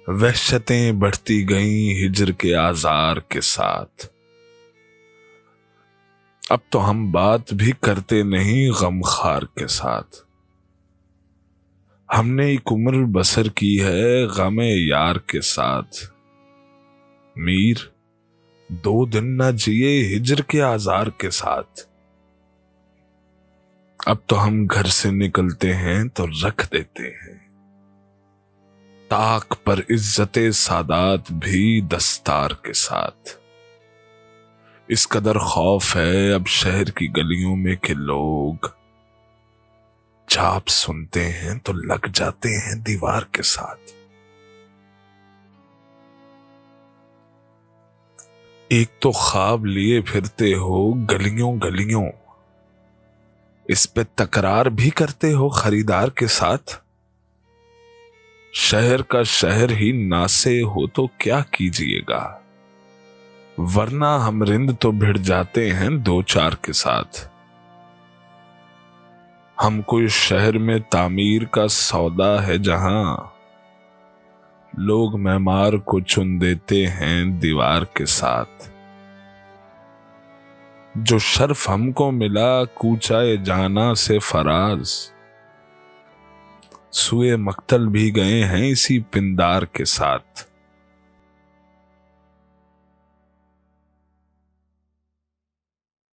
وحشتیں بڑھتی گئیں ہجر کے آزار کے ساتھ۔ اب تو ہم بات بھی کرتے نہیں غم خار کے ساتھ۔ ہم نے ایک عمر بسر کی ہے غم یار کے ساتھ۔ میر 2 دن نہ جیے ہجر کے آزار کے ساتھ۔ اب تو ہم گھر سے نکلتے ہیں تو رکھ دیتے ہیں طاق پر عزت سادات بھی دستار کے ساتھ۔ اس قدر خوف ہے اب شہر کی گلیوں میں کہ لوگ چاپ سنتے ہیں تو لگ جاتے ہیں دیوار کے ساتھ۔ ایک تو خواب لیے پھرتے ہو گلیوں گلیوں، اس پہ تکرار بھی کرتے ہو خریدار کے ساتھ۔ شہر کا شہر ہی ناسے ہو تو کیا کیجئے گا، ورنہ ہم رند تو بھڑ جاتے ہیں 2-4 کے ساتھ۔ ہم کو اس شہر میں تعمیر کا سودا ہے جہاں لوگ معمار کو چن دیتے ہیں دیوار کے ساتھ۔ جو شرف ہم کو ملا کوچائے جانا سے فراز، سوئے مقتل بھی گئے ہیں اسی پندار کے ساتھ۔